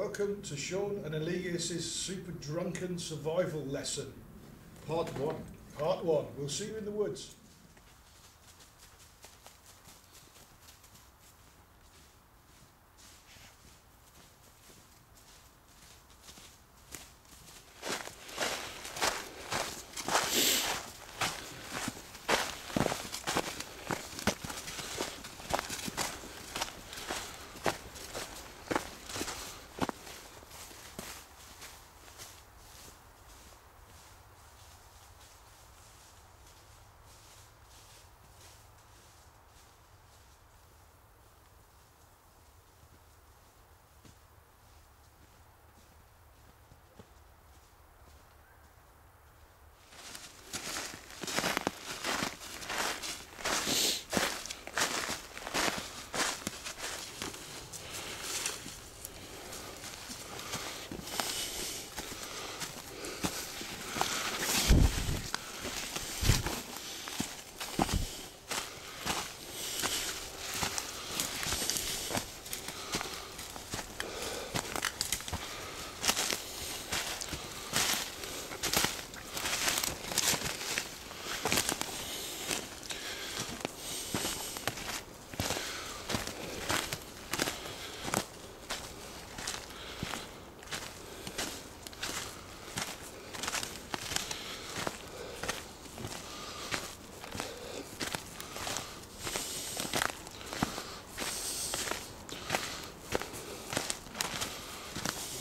Welcome to Sean and Elias's Super Drunken Survival Lesson. Part 1. Part 1. We'll see you in the woods.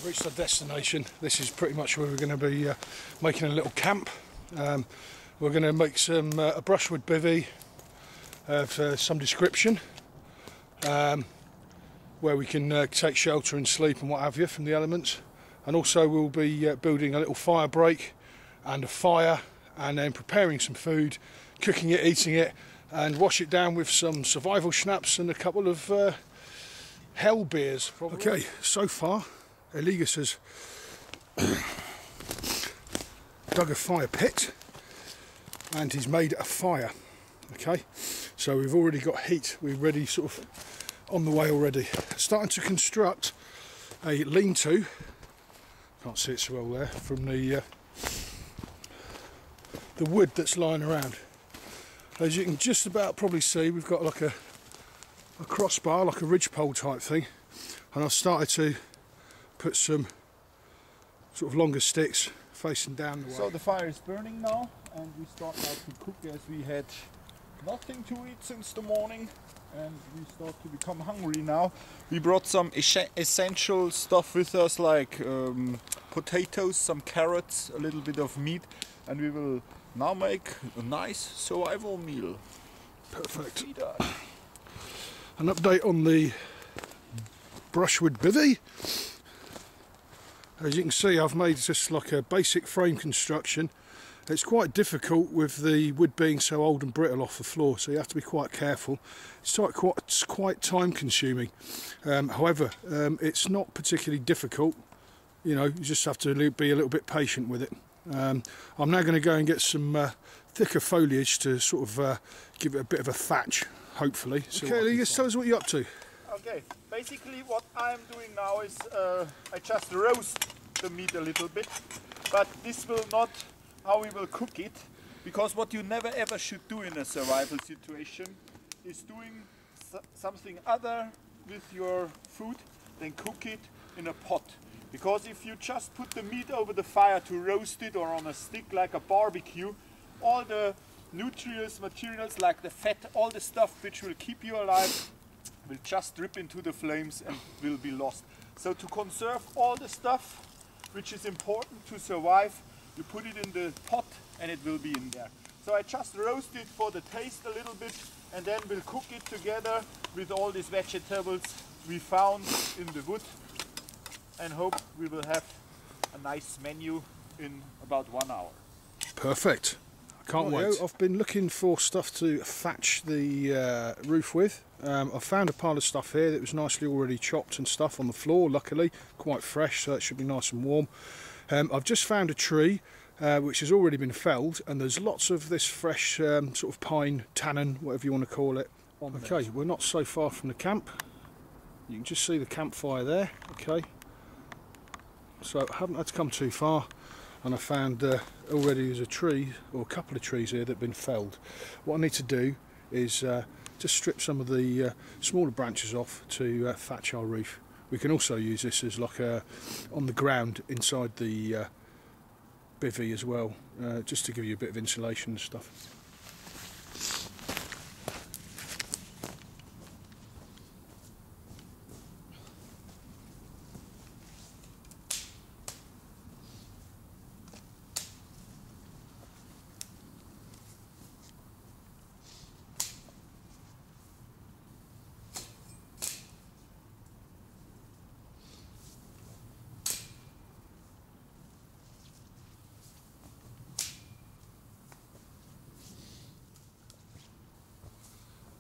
Reached our destination. This is pretty much where we're going to be making a little camp. We're going to make some a brushwood bivvy of some description, where we can take shelter and sleep and what have you from the elements, and also we'll be building a little fire break and a fire, and then preparing some food, cooking it, eating it, and wash it down with some survival schnapps and a couple of hell beers probably. Okay, so far Elias has dug a fire pit and he's made a fire. Okay, so we've already got heat, we're ready, sort of on the way already. Starting to construct a lean-to, can't see it so well there, from the wood that's lying around. As you can just about probably see, we've got like a crossbar, like a ridgepole type thing, and I've started to put some sort of longer sticks facing down the way. So the fire is burning now, and we start now to cook, as we had nothing to eat since the morning and we start to become hungry now. We brought some essential stuff with us, like potatoes, some carrots, a little bit of meat, and we will now make a nice survival meal. Perfect. An update on the brushwood bivvy. As you can see, I've made just like a basic frame construction. It's quite difficult with the wood being so old and brittle off the floor, so you have to be quite careful. It's quite time consuming. However, it's not particularly difficult. You know, you just have to be a little bit patient with it. I'm now going to go and get some thicker foliage to sort of give it a bit of a thatch, hopefully. Okay, Lee, just tell us what you're up to. Okay, basically what I'm doing now is I just roast the meat a little bit, but this will not how we will cook it, because what you never ever should do in a survival situation is doing something other with your food than cook it in a pot. Because if you just put the meat over the fire to roast it, or on a stick like a barbecue, all the nutrients, materials like the fat, all the stuff which will keep you alive will just drip into the flames and will be lost. So to conserve all the stuff which is important to survive, you put it in the pot and it will be in there. So I just roast it for the taste a little bit, and then we'll cook it together with all these vegetables we found in the wood, and hope we will have a nice menu in about 1 hour. Perfect. Can't wait. I've been looking for stuff to thatch the roof with. I've found a pile of stuff here that was nicely already chopped and stuff on the floor, luckily, quite fresh, so it should be nice and warm. I've just found a tree which has already been felled, and there's lots of this fresh sort of pine, tannin, whatever you want to call it. Okay, we're not so far from the camp. You can just see the campfire there. Okay, so I haven't had to come too far, and I found already there's a tree or a couple of trees here that have been felled. What I need to do is just strip some of the smaller branches off to thatch our roof. We can also use this as like on the ground inside the bivvy as well, just to give you a bit of insulation and stuff.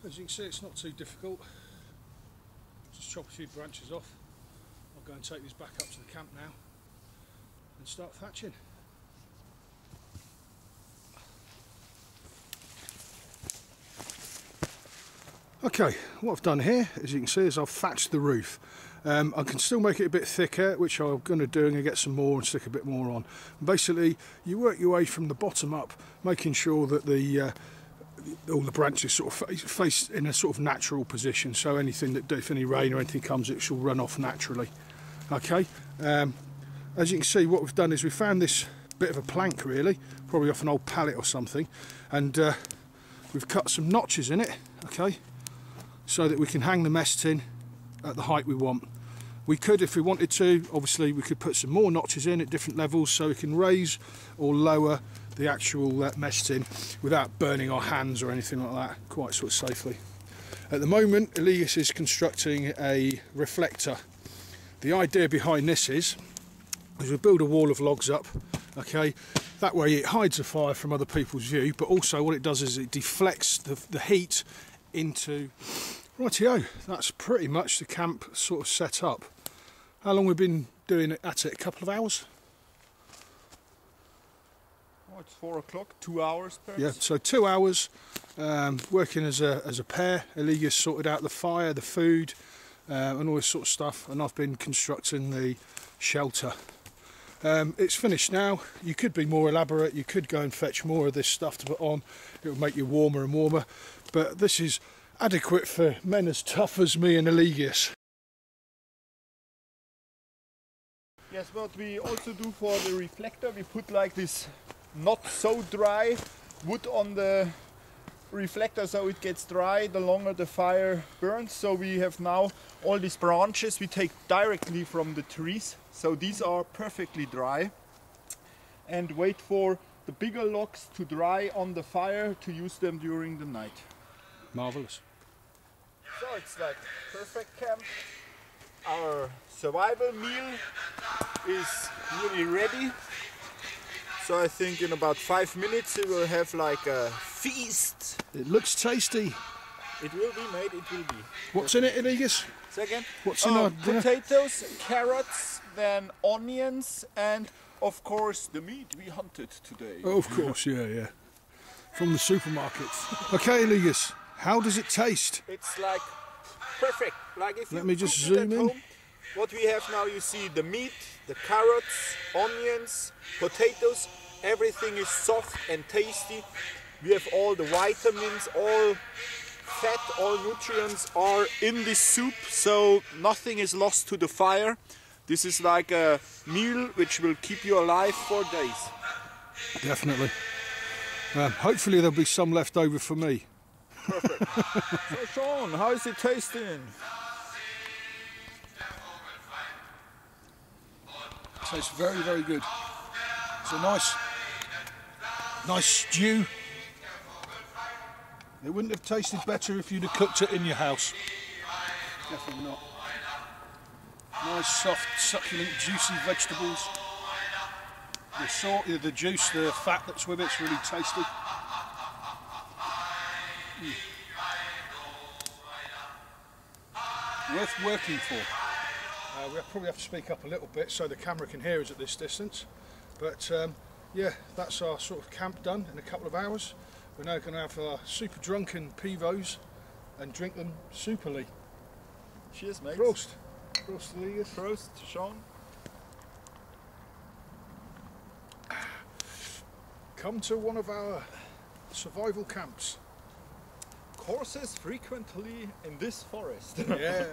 As you can see, it's not too difficult. Just chop a few branches off. I'll go and take these back up to the camp now and start thatching. Okay, what I've done here, as you can see, is I've thatched the roof. I can still make it a bit thicker, which I'm going to do, and get some more and stick a bit more on. Basically, you work your way from the bottom up, making sure that all the branches sort of face in a sort of natural position, so anything that, if any rain or anything comes, it shall run off naturally. Okay, as you can see, what we've done is we found this bit of a plank, really, probably off an old pallet or something, and we've cut some notches in it, okay, so that we can hang the mess tin at the height we want. We could, if we wanted to, obviously we could put some more notches in at different levels so we can raise or lower the actual mess tin without burning our hands or anything like that, quite sort of safely. At the moment, Elias is constructing a reflector. The idea behind this is we build a wall of logs up, okay, that way it hides the fire from other people's view, but also what it does is it deflects the heat into... Rightio, that's pretty much the camp sort of set up. How long we've been doing it at it? A couple of hours? Oh, it's 4 o'clock, 2 hours perhaps? Yeah, so 2 hours working as a pair. Elias sorted out the fire, the food, and all this sort of stuff, and I've been constructing the shelter. It's finished now. You could be more elaborate, you could go and fetch more of this stuff to put on. It will make you warmer and warmer, but this is adequate for men as tough as me and Elias. Yes, what we also do for the reflector, we put like this not so dry wood on the reflector so it gets dry the longer the fire burns. So we have now all these branches we take directly from the trees, so these are perfectly dry, and wait for the bigger logs to dry on the fire to use them during the night. Marvellous. So it's like perfect camp. Our survival meal is nearly ready. So I think in about 5 minutes we will have like a feast. It looks tasty. It will be made, it will be. What's in it, Elias? Second? What's in our dinner? Potatoes, carrots, then onions, and of course the meat we hunted today. Oh, of course, yeah. From the supermarkets. Okay, Elias, how does it taste? It's like perfect. Like if Let you me just cook it zoom at in. home, what we have now, you see the meat, the carrots, onions, potatoes, everything is soft and tasty. We have all the vitamins, all fat, all nutrients are in this soup, so nothing is lost to the fire. This is like a meal which will keep you alive for days. Definitely. Hopefully there'll be some left over for me. Perfect. So Sean, how is it tasting? Tastes very, very good. It's a nice stew. It wouldn't have tasted better if you'd have cooked it in your house. Definitely not. Nice, soft, succulent, juicy vegetables. The salt, the juice, the fat that's with it's really tasty. Worth working for. We'll probably have to speak up a little bit so the camera can hear us at this distance. But yeah, that's our sort of camp done in a couple of hours. We're now going to have our super drunken pivos and drink them superly. Cheers, mate. Prost. Prost, Elias. Prost, Sean. Come to one of our survival camps. Courses frequently in this forest. Yeah, yeah.